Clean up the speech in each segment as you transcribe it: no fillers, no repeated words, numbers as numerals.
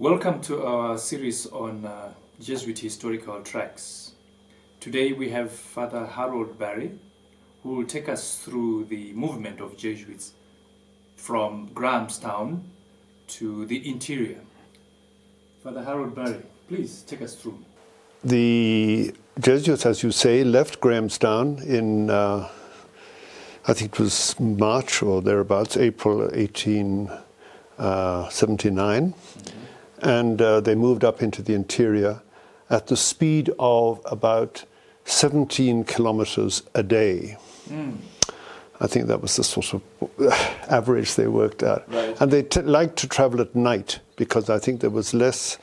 Welcome to our series on Jesuit Historical Tracks. Today we have Father Harold Barry, who will take us through the movement of Jesuits from Grahamstown to the interior. Father Harold Barry, please take us through. The Jesuits, as you say, left Grahamstown in, I think it was March or thereabouts, April 1879. And they moved up into the interior at the speed of about 17 kilometers a day. I think that was the sort of average they worked at. Right. And they liked to travel at night because I think there was less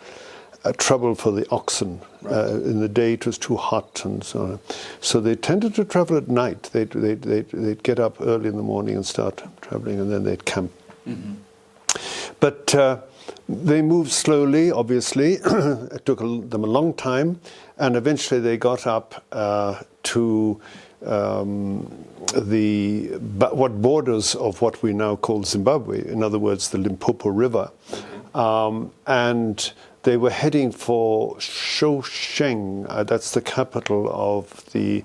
trouble for the oxen. Right. In the day it was too hot and so on. So they tended to travel at night. They'd get up early in the morning and start traveling, and then they'd camp. But they moved slowly, obviously. It took them a long time, and eventually they got up to what borders of what we now call Zimbabwe, in other words, the Limpopo River. And they were heading for Shosheng, that's the capital of the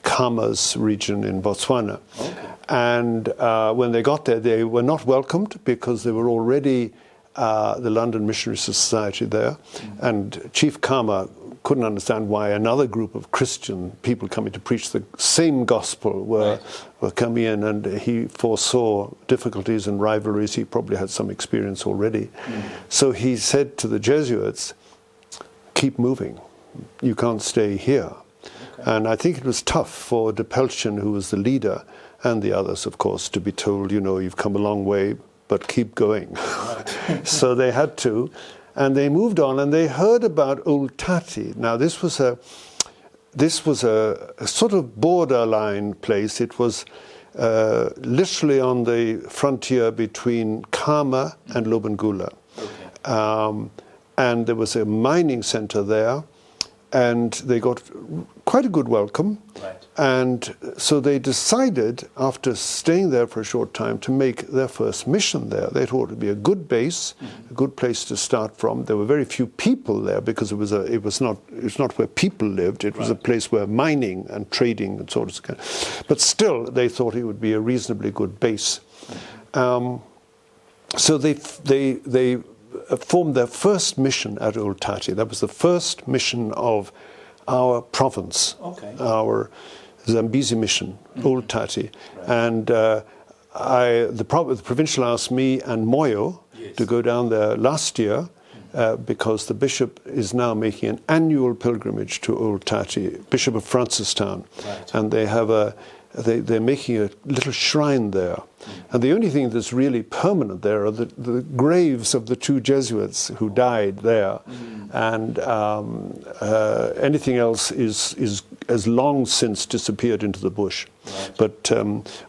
Khamas region in Botswana. Okay. And when they got there, they were not welcomed because they were already the London Missionary Society there. And Chief Khama couldn't understand why another group of Christian people coming to preach the same gospel were coming in, and he foresaw difficulties and rivalries. He probably had some experience already. So he said to the Jesuits, keep moving. You can't stay here. And I think it was tough for de Pelchin, who was the leader, and the others, of course, to be told, you know, you've come a long way, but keep going. So they had to, and they moved on, and they heard about Old Tati. Now this was a sort of borderline place. It was literally on the frontier between Khama and Lobengula. And there was a mining center there, and they got quite a good welcome. And so they decided, after staying there for a short time, to make their first mission there. They thought it would be a good base, a good place to start from. There were very few people there because it was not where people lived. It was a place where mining and trading and sort of. But still, they thought it would be a reasonably good base. So they formed their first mission at Old Tati. That was the first mission of our province, our Zambezi mission, Old Tati. And the provincial asked me and Moyo to go down there last year because the bishop is now making an annual pilgrimage to Old Tati, Bishop of Francistown. And they have they're making a little shrine there. And the only thing that's really permanent there are the graves of the two Jesuits who died there. And anything else has long since disappeared into the bush. But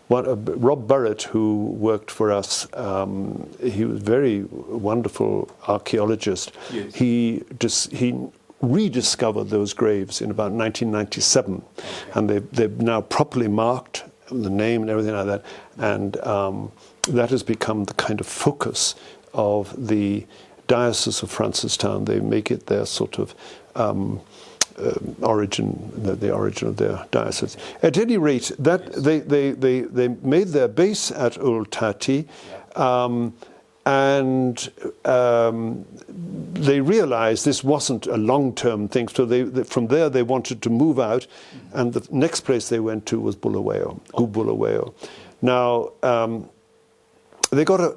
Rob Burrett, who worked for us, he was a very wonderful archaeologist. He rediscovered those graves in about 1997, and they've now properly marked the name and everything like that, and that has become the kind of focus of the Diocese of Francistown. They make it their sort of origin, the origin of their diocese. At any rate, that they made their base at Old Tati, and they realized this wasn't a long-term thing, so from there they wanted to move out, and the next place they went to was Bulawayo, Bulawayo. Now, they got a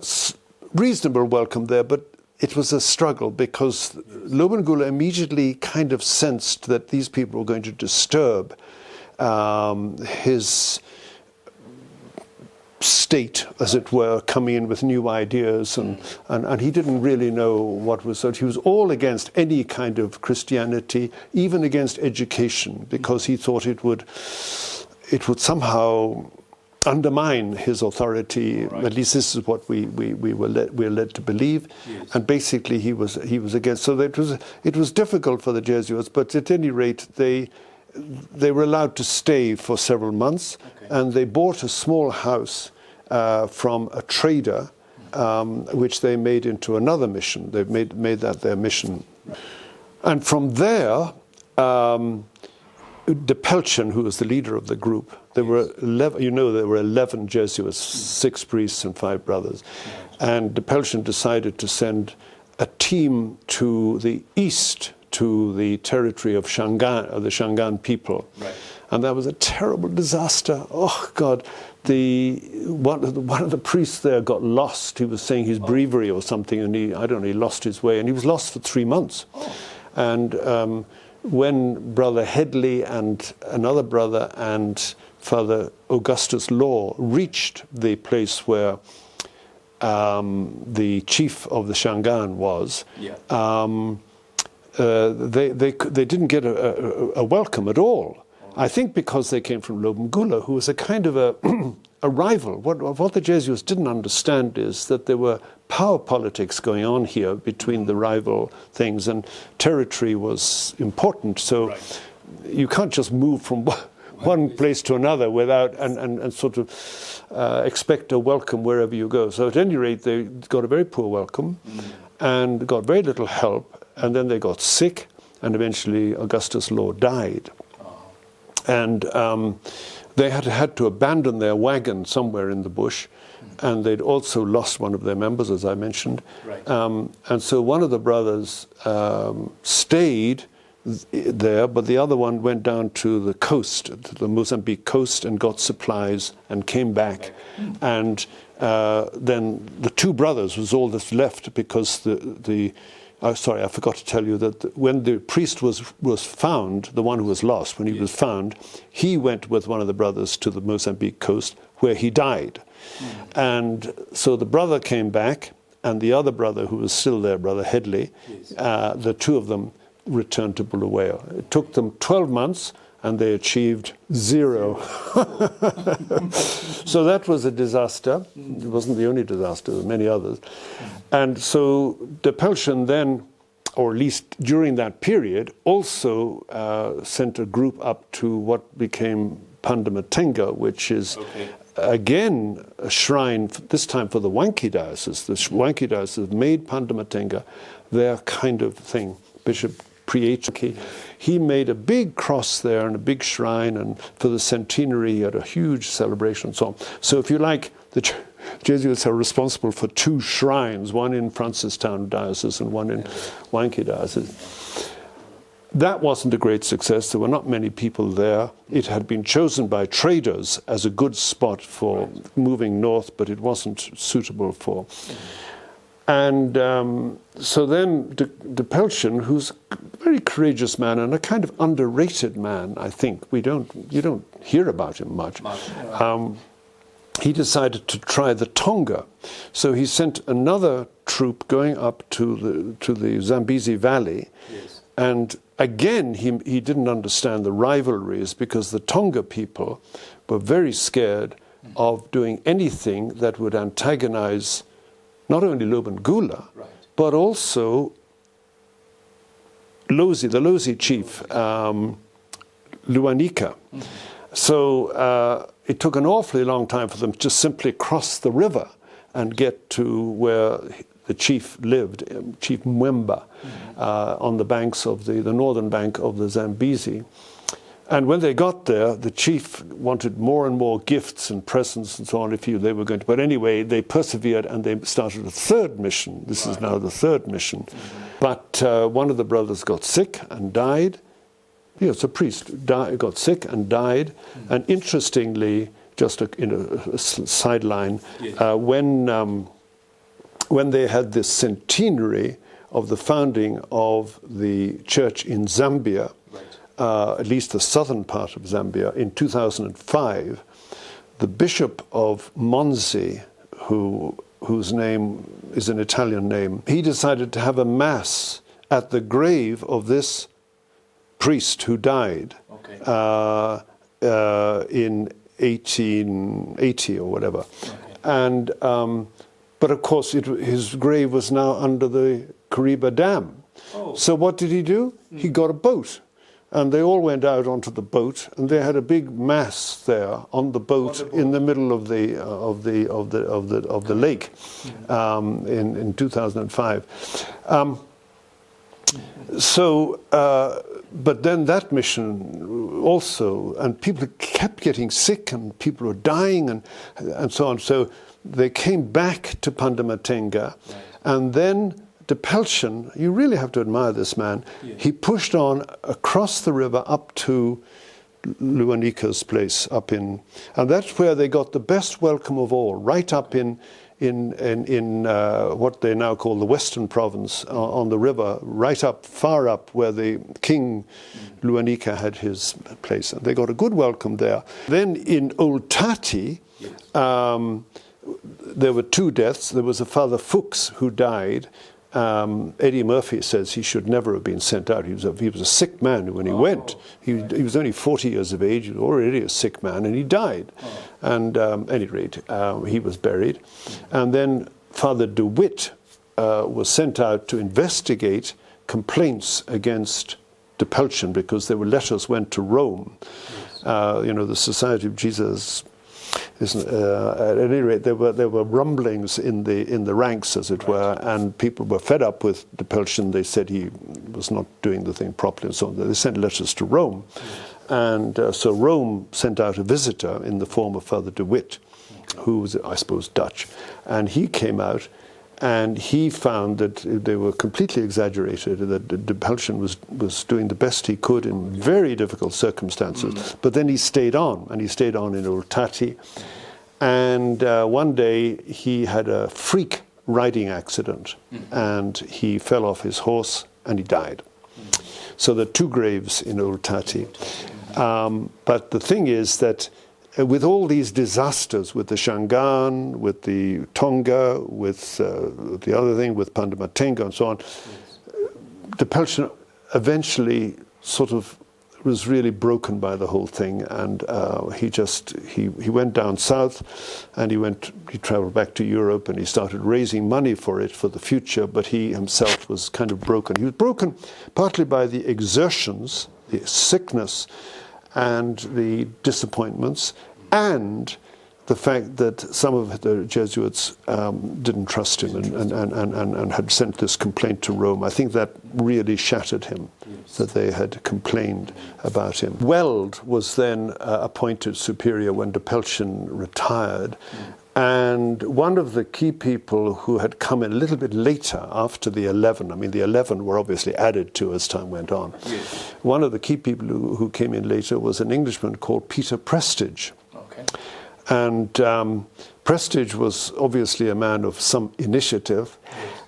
reasonable welcome there, but it was a struggle because Lobengula immediately kind of sensed that these people were going to disturb his state, as it were, coming in with new ideas, and he didn't really know what was. So he was all against any kind of Christianity, even against education, because he thought it would somehow undermine his authority. At least this is what we're led to believe. And basically he was against. So it was difficult for the Jesuits, but at any rate they were allowed to stay for several months, and they bought a small house from a trader which they made into another mission. They've made that their mission. And from there, De Pelchen, who was the leader of the group, there were 11, there were 11 Jesuits, 6 priests and 5 brothers. And De Pelchen decided to send a team to the east, to the territory of Shangaan, of the Shangaan people. Right. And that was a terrible disaster. Oh, God. One of the priests there got lost. He was saying his breviary or something, and he lost his way. And he was lost for 3 months. Oh. And when Brother Headley and another brother and Father Augustus Law reached the place where the chief of the Shangaan was, they didn't get a welcome at all. I think because they came from Lobengula, who was a kind of a rival. What the Jesuits didn't understand is that there were power politics going on here between the rival things, and territory was important. So you can't just move from one place to another without and sort of expect a welcome wherever you go. So at any rate, they got a very poor welcome and got very little help, and then they got sick, and eventually Augustus Law died. And they had to abandon their wagon somewhere in the bush, and they'd also lost one of their members, as I mentioned. Right. And so one of the brothers stayed there, but the other one went down to the coast, to the Mozambique coast, and got supplies and came back. And then the 2 brothers was all that's left, because sorry, I forgot to tell you that when the priest was found, the one who was lost, when he was found, he went with one of the brothers to the Mozambique coast, where he died. And so the brother came back, and the other brother who was still there, Brother Headley, the 2 of them returned to Bulawayo. It took them 12 months, and they achieved 0. So that was a disaster. It wasn't the only disaster, there were many others. And so De Pelchen then, or at least during that period, also sent a group up to what became Pandamatenga, which is again a shrine, this time for the Wanki diocese. The Wanki diocese made Pandamatenga their kind of thing. Bishop Prieti, he made a big cross there and a big shrine, and for the centenary he had a huge celebration and so on. So if you like, the Jesuits are responsible for 2 shrines, one in Francistown Diocese and one in Wanki Diocese. That wasn't a great success. There were not many people there. It had been chosen by traders as a good spot for moving north, but it wasn't suitable for... And so then De Pelchen, who's a very courageous man and a kind of underrated man, I think. You don't hear about him much. He decided to try the Tonga. So he sent another troop going up to the Zambezi Valley. Yes. And again, he didn't understand the rivalries, because the Tonga people were very scared of doing anything that would antagonize not only Lobengula, but also Lozi, the Lozi chief, Luanika. So it took an awfully long time for them to simply cross the river and get to where the chief lived, Chief Mwemba, on the banks of the northern bank of the Zambezi. And when they got there, the chief wanted more and more gifts and presents and so on, they were going to. But anyway, they persevered, and they started a 3rd mission. This is now the 3rd mission. But one of the brothers got sick and died. Yes, a priest got sick and died. And interestingly, just a sideline, when they had this centenary of the founding of the church in Zambia, at least the southern part of Zambia, in 2005, the Bishop of Monzi, whose name is an Italian name, he decided to have a mass at the grave of this priest who died in 1880 or whatever. And but of course, his grave was now under the Kariba Dam. So what did he do? He got a boat. and they all went out onto the boat, and they had a big mass there on the boat, in the middle of the lake in 2005. But then that mission also, and people kept getting sick, and people were dying, and so on. So they came back to Pandamatenga, and then de Pelchen, you really have to admire this man. Yeah. He pushed on across the river up to Luanika's place and that's where they got the best welcome of all, right up in what they now call the Western Province, on the river, right up, far up, where the King Luanika had his place. And they got a good welcome there. Then in Old Tati, there were 2 deaths. There was a Father Fuchs who died. Eddie Murphy says he should never have been sent out. He was a sick man when he went. He was only 40 years of age. He was already a sick man, and he died. And at any rate, he was buried. And then Father DeWitt was sent out to investigate complaints against de Pelchen, because there were letters went to Rome. The Society of Jesus. At any rate, there were rumblings in the ranks, as it were, and people were fed up with de Pelchen. They said he was not doing the thing properly, and so on. They sent letters to Rome, and so Rome sent out a visitor in the form of Father DeWitt, who was, I suppose, Dutch, and he came out. And he found that they were completely exaggerated, that de Pelchen was doing the best he could in very difficult circumstances. But then he stayed on, and he stayed on in Old Tati. And one day he had a freak riding accident, and he fell off his horse, and he died. So there are 2 graves in Old Tati. But the thing is that with all these disasters, with the Shangaan, with the Tonga, with the other thing, with Pandamatenga and so on, de Pelchen eventually sort of was really broken by the whole thing, and he went down south, and he traveled back to Europe, and he started raising money for the future, but he himself was kind of broken. He was broken partly by the exertions, the sickness, and the disappointments, and the fact that some of the Jesuits didn't trust him and had sent this complaint to Rome. I think that really shattered him, that they had complained about him. Weld was then appointed superior when de Pelchen retired. And one of the key people who had come in a little bit later, after the 11, I mean the 11 were obviously added to as time went on. Yes. One of the key people who came in later was an Englishman called Peter Prestage. Okay. And Prestage was obviously a man of some initiative,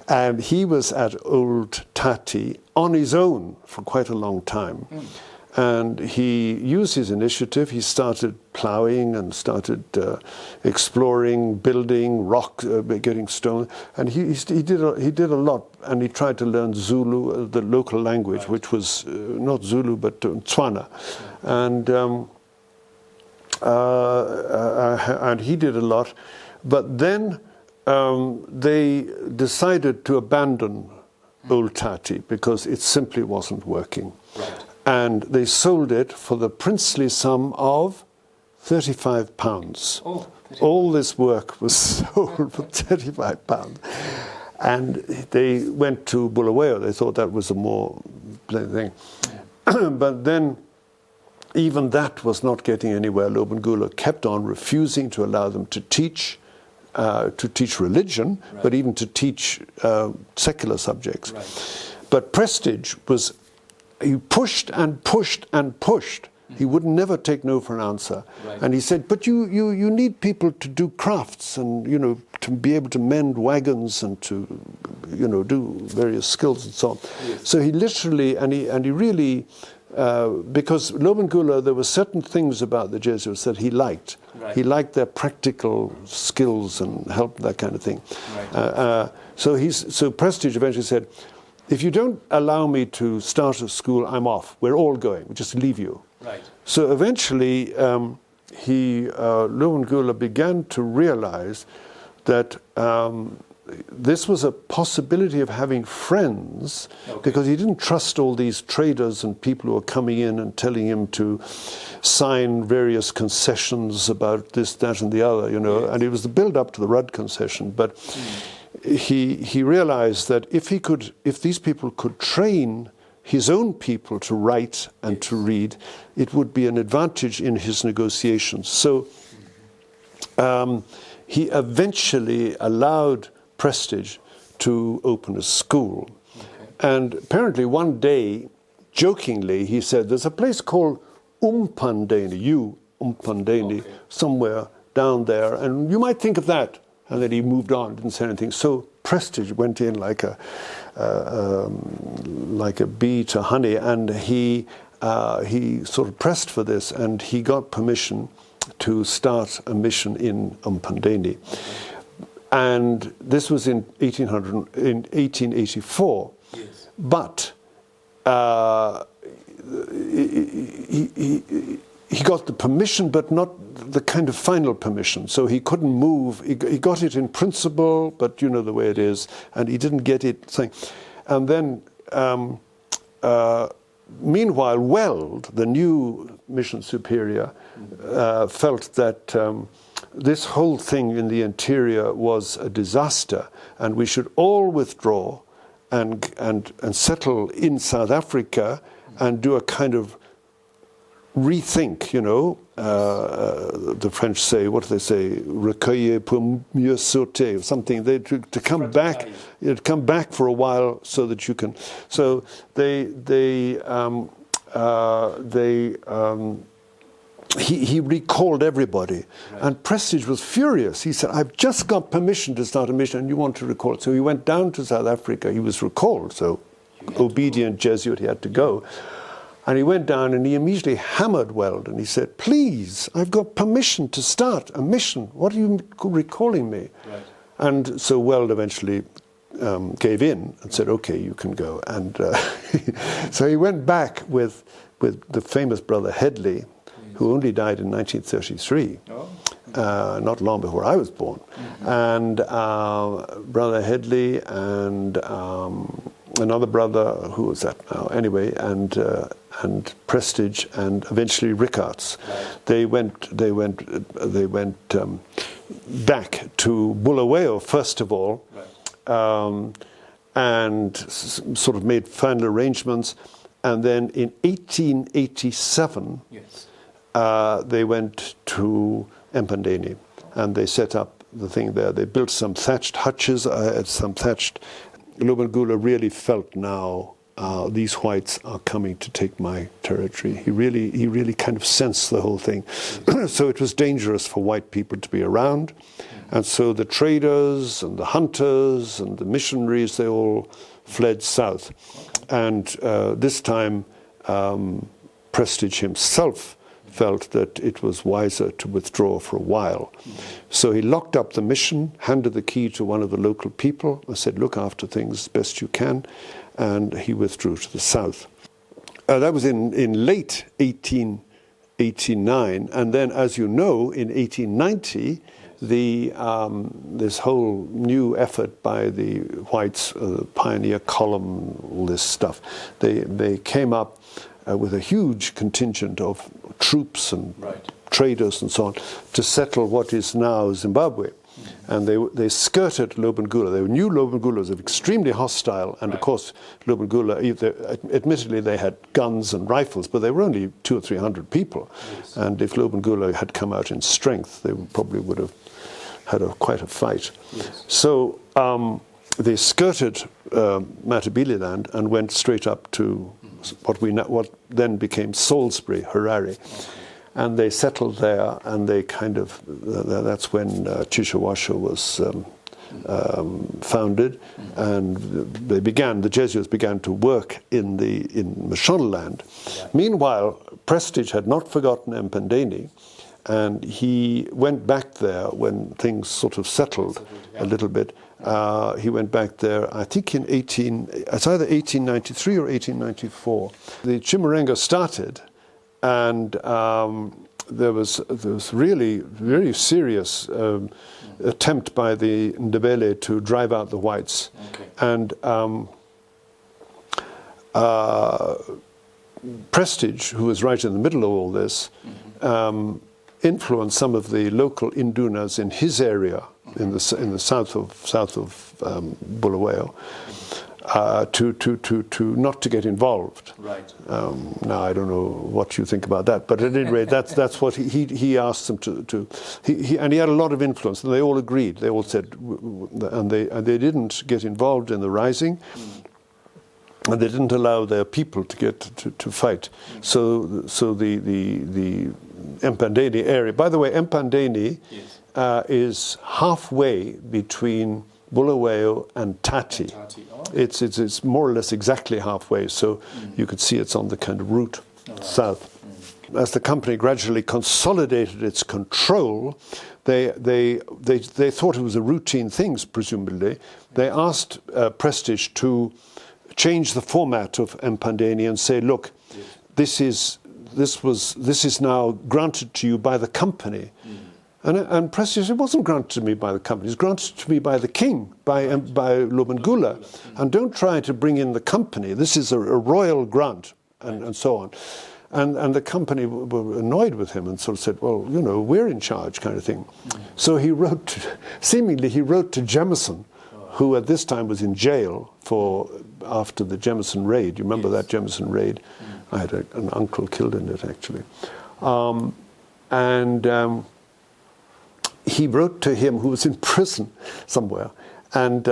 and he was at Old Tati on his own for quite a long time. And he used his initiative. He started ploughing and started exploring, building, rock, getting stone. And he did a lot. And he tried to learn Zulu, the local language, which was not Zulu but Tswana. And he did a lot. But then they decided to abandon Old Tati because it simply wasn't working. Right. And they sold it for the princely sum of £35. Oh, 35. All this work was sold for £35. And they went to Bulawayo. They thought that was a more thing. Yeah. But then even that was not getting anywhere. Lobengula kept on refusing to allow them to teach religion, right, but even to teach secular subjects. Right. But Prestige was... He pushed and pushed and pushed. He would never take no for an answer. Right. And he said, but you need people to do crafts and, to be able to mend wagons and to, do various skills and so on. Yes. So he literally, and he really, because Lobengula, there were certain things about the Jesuits that he liked. Right. He liked their practical skills and help, that kind of thing. Right. So Prestige eventually said, if you don't allow me to start a school, I'm off. We're all going. We'll just leave you. Right. So eventually, Lobengula began to realize that this was a possibility of having friends, because he didn't trust all these traders and people who were coming in and telling him to sign various concessions about this, that, and the other, you know. And it was the build-up to the Rudd concession. But he realized that if these people could train his own people to write and to read, it would be an advantage in his negotiations. So he eventually allowed Prestage to open a school. And apparently one day, jokingly, he said, there's a place called Empandeni, somewhere down there, and you might think of that. And then he moved on, didn't say anything. So Prestage went in like a bee to honey, and he sort of pressed for this, and he got permission to start a mission in Empandeni. And this was in 1884. Yes. But he got the permission, but not the kind of final permission. So he couldn't move. He got it in principle, but you know the way it is, and he didn't get it saying. And then, meanwhile, Weld, the new mission superior, felt that this whole thing in the interior was a disaster, and we should all withdraw and settle in South Africa and do a kind of rethink, you know. The French say, what do they say? Recueillir pour mieux sauter, or something. To come back, come back for a while so that you can. So he recalled everybody, and Prestage was furious. He said, "I've just got permission to start a mission, and you want to recall it." So he went down to South Africa. He was recalled, so obedient Jesuit, he had to go. And he went down and he immediately hammered Weld, and he said, "Please, I've got permission to start a mission. What are you recalling me?" Right. And so Weld eventually gave in and said, "Okay, you can go." And so he went back with the famous brother Headley, who only died in 1933, not long before I was born. And brother Headley and another brother, who was that now? Anyway, and Prestage, and eventually Rickards. Right. They went back to Bulawayo first of all, and sort of made final arrangements. And then in 1887, they went to Empandeni, and they set up the thing there. They built some thatched hutches, some thatched. Lobengula really felt now these whites are coming to take my territory. He really kind of sensed the whole thing. So it was dangerous for white people to be around, and so the traders and the hunters and the missionaries, they all fled south. And this time Prestage himself felt that it was wiser to withdraw for a while. So he locked up the mission, handed the key to one of the local people, and said, "Look after things as best you can," and he withdrew to the south. That was in late 1889, and then, as you know, in 1890, this whole new effort by the whites, Pioneer Column, all this stuff, they came up with a huge contingent of troops and traders and so on to settle what is now Zimbabwe. And they skirted Lobengula. They knew Lobengula was extremely hostile, and of course Lobengula, admittedly they had guns and rifles, but they were only 200 or 300 people. Yes. And if Lobengula had come out in strength, they probably would have had quite a fight. Yes. So they skirted Matabeleland and went straight up to what then became Salisbury, Harare. And they settled there, and they that's when Chichawasha was founded, and the Jesuits began to work in Mashonaland. Yeah. Meanwhile, Prestage had not forgotten Empandeni, and he went back there when things sort of settled a little bit. He went back there, I think it's either 1893 or 1894. The Chimurenga started, and there was really very serious attempt by the Ndebele to drive out the whites. Okay. And Prestage, who was right in the middle of all this, influenced some of the local Indunas in his area, in the south of Bulawayo, to not to get involved. Right. Now I don't know what you think about that, but at any rate, that's what he asked them to. And he had a lot of influence, and they all agreed. They all said, and they didn't get involved in the rising. And they didn't allow their people to get to fight. So the Empandeni area. By the way, Empandeni is halfway between Bulawayo and Tati. Oh. It's more or less exactly halfway. So you could see it's on the kind of route south. As the company gradually consolidated its control, they thought it was a routine thing. Presumably, they asked Prestige to change the format of Empandeni and say, look, this is now granted to you by the company. And Prestige said, it wasn't granted to me by the company, it's granted to me by the king, by Lobengula. And don't try to bring in the company. This is a royal grant, and so on. And the company were annoyed with him and sort of said, well, you know, we're in charge, kind of thing. So he wrote to Jameson, who at this time was in jail after the Jameson raid. You remember that Jameson raid? I had an uncle killed in it, actually. He wrote to him, who was in prison somewhere, and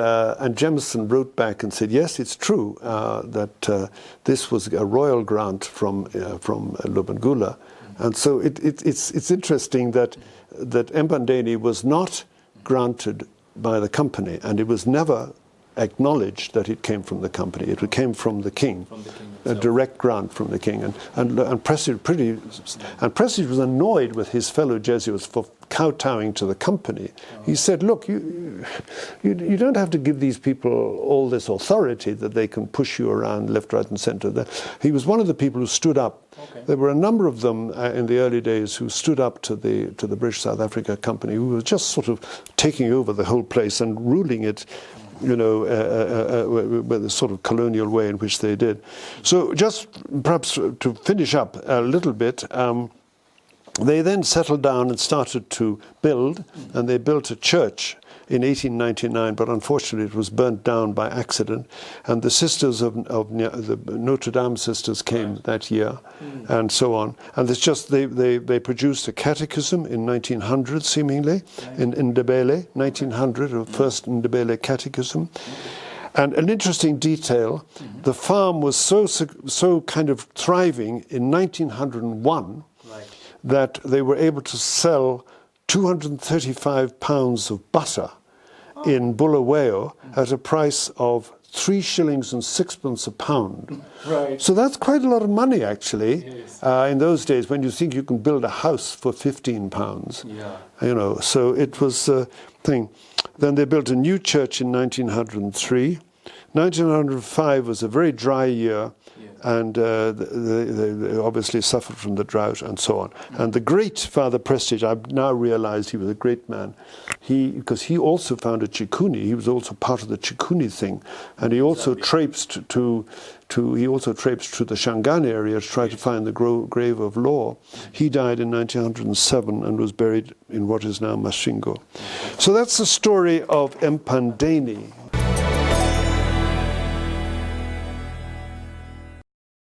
Jameson wrote back and said, yes, it's true that this was a royal grant from Lobengula. And so it's interesting that Empandeni was not granted by the company, and it was never acknowledged that it came from the company. It came from the king, a direct grant from the king. And Prestige was annoyed with his fellow Jesuits for kowtowing to the company. He said, look, you don't have to give these people all this authority that they can push you around left, right, and centre. He was one of the people who stood up. Okay. There were a number of them in the early days who stood up to the British South Africa Company, who was just sort of taking over the whole place and ruling it, you know, with the sort of colonial way in which they did. So just perhaps to finish up a little bit, they then settled down and started to build, and they built a church in 1899, but unfortunately it was burnt down by accident. And the sisters of the Notre Dame sisters came that year, and so on. And it's just they produced a catechism in 1900, seemingly, in Ndebele, 1900, a first Ndebele catechism. And an interesting detail: the farm was so kind of thriving in 1901 that they were able to sell 235 pounds of butter in Bulawayo at a price of 3 shillings and 6pence a pound. Right. So that's quite a lot of money, actually, in those days, when you think you can build a house for 15 pounds. Yeah. You know, so it was a thing. Then they built a new church in 1903. 1905 was a very dry year, and they obviously suffered from the drought and so on. And the great Father Prestage, I've now realized he was a great man, because he also founded Chikuni. He was also part of the Chikuni thing, and he also traipsed to the Shangaan area to try to find the grave of Law. He died in 1907 and was buried in what is now Masvingo. So that's the story of Empandeni.